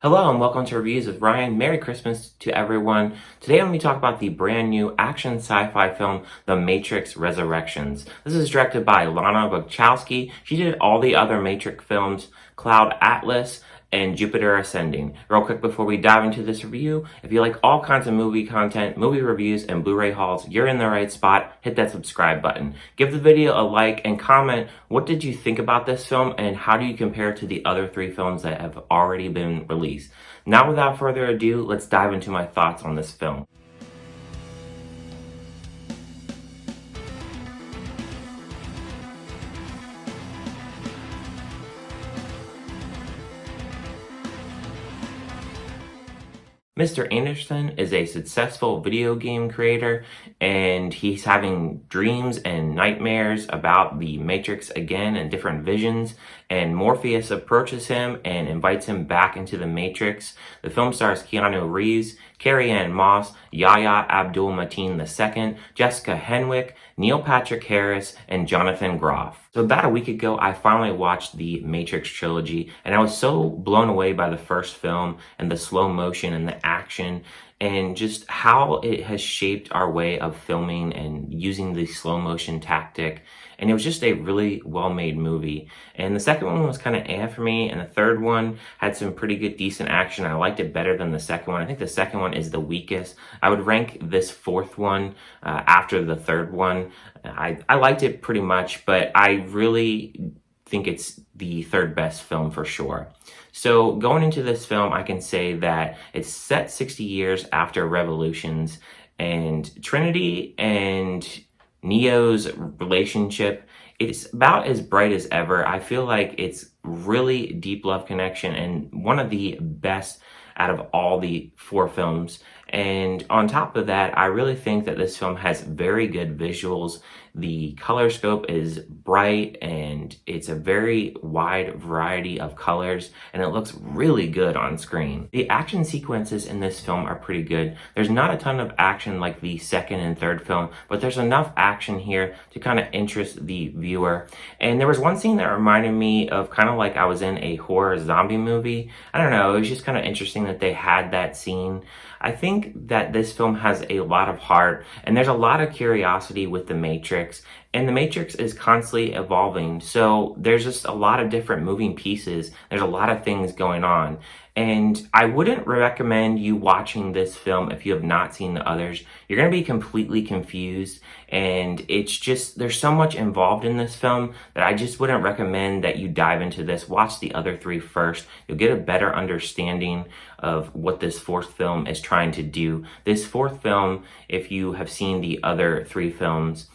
Hello and welcome to Reviews with Ryan. Merry Christmas to everyone. Today I'm going to talk about the brand new action sci-fi film, The Matrix Resurrections. This is directed by Lana Wachowski. She did all the other Matrix films, Cloud Atlas and Jupiter Ascending. Real quick before we dive into this review, if you like all kinds of movie content, movie reviews, and Blu-ray hauls, you're in the right spot. Hit that subscribe button. Give the video a like and comment what did you think about this film and how do you compare it to the other three films that have already been released. Now without further ado, let's dive into my thoughts on this film. Mr. Anderson is a successful video game creator, and he's having dreams and nightmares about the Matrix again and different visions, and Morpheus approaches him and invites him back into the Matrix. The film stars Keanu Reeves, Carrie-Anne Moss, Yahya Abdul-Mateen II, Jessica Henwick, Neil Patrick Harris, and Jonathan Groff. So about a week ago, I finally watched the Matrix trilogy, and I was so blown away by the first film and the slow motion and the action and just how it has shaped our way of filming and using the slow motion tactic. And it was just a really well-made movie. And the second one was kind of for me, and the third one had some pretty good, decent action. I liked it better than the second one. I think the second one is the weakest. I would rank this fourth one after the third one. I liked it pretty much, but I really think it's the third best film for sure. So going into this film, I can say that it's set 60 years after Revolutions, and Trinity and Neo's relationship, it's about as bright as ever. I feel like it's really deep love connection and one of the best out of all the four films. And on top of that, I really think that this film has very good visuals. The color scope is bright and it's a very wide variety of colors, and it looks really good on screen. The action sequences in this film are pretty good. There's not a ton of action like the second and third film, but there's enough action here to kind of interest the viewer. And there was one scene that reminded me of kind of like I was in a horror zombie movie. I don't know, it was just kind of interesting that they had that scene. I think that this film has a lot of heart, and there's a lot of curiosity with the Matrix, and the Matrix is constantly evolving, so there's just a lot of different moving pieces. There's a lot of things going on, and I wouldn't recommend you watching this film if you have not seen the others. You're going to be completely confused, and it's just, there's so much involved in this film that I just wouldn't recommend that you dive into this. Watch the other three first. You'll get a better understanding of what this fourth film is trying to do. This fourth film, if you have seen the other three films,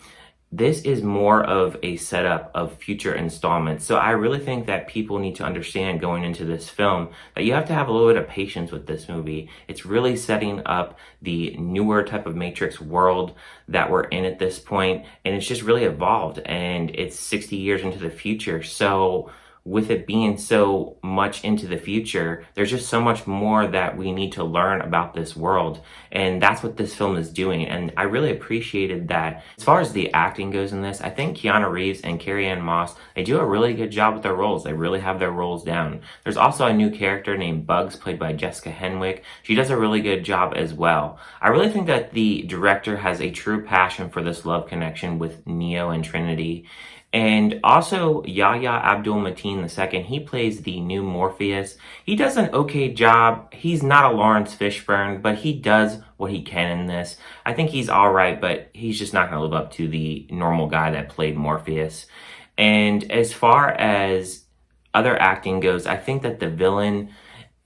this is more of a setup of future installments. So I really think that people need to understand going into this film that you have to have a little bit of patience with this movie. It's really setting up the newer type of Matrix world that we're in at this point, and it's just really evolved, and it's 60 years into the future. So with it being so much into the future, there's just so much more that we need to learn about this world. And that's what this film is doing. And I really appreciated that. As far as the acting goes in this, I think Keanu Reeves and Carrie-Anne Moss, they do a really good job with their roles. They really have their roles down. There's also a new character named Bugs, played by Jessica Henwick. She does a really good job as well. I really think that the director has a true passion for this love connection with Neo and Trinity. And also Yahya Abdul-Mateen II, he plays the new Morpheus. He does an okay job. He's not a Lawrence Fishburne, but he does what he can in this. I think he's all right, but he's just not going to live up to the normal guy that played Morpheus. And as far as other acting goes, I think that the villain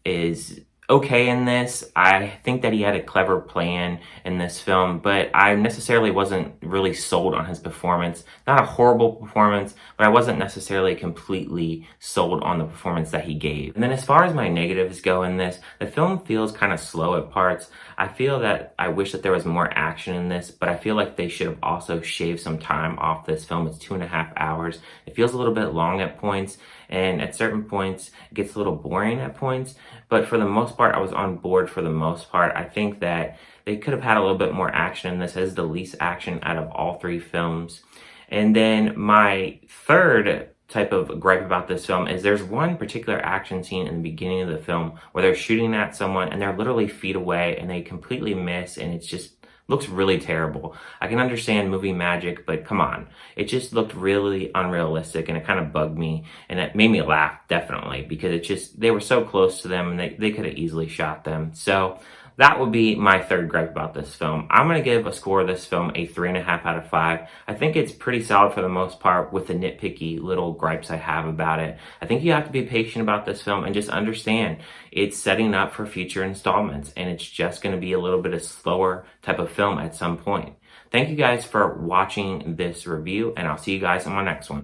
is okay in this. I think that he had a clever plan in this film, but I necessarily wasn't really sold on his performance. Not a horrible performance, but I wasn't necessarily completely sold on the performance that he gave. And then as far as my negatives go in this, the film feels kind of slow at parts. I feel that I wish that there was more action in this, but I feel like they should have also shaved some time off this film. It's 2.5 hours. It feels a little bit long at points, and at certain points it gets a little boring at points, but for the most part I was on board for the most part. I think that they could have had a little bit more action in this. As the least action out of all three films. And then my third type of gripe about this film is there's one particular action scene in the beginning of the film where they're shooting at someone and they're literally feet away and they completely miss, and it's just looks really terrible. I can understand movie magic, but come on. It just looked really unrealistic and it kind of bugged me, and it made me laugh, definitely, because it just, they were so close to them and they could have easily shot them. So that would be my third gripe about this film. I'm going to give a score of this film a 3.5 out of 5. I think it's pretty solid for the most part with the nitpicky little gripes I have about it. I think you have to be patient about this film and just understand it's setting up for future installments, and it's just going to be a little bit of slower type of film at some point. Thank you guys for watching this review, and I'll see you guys in my next one.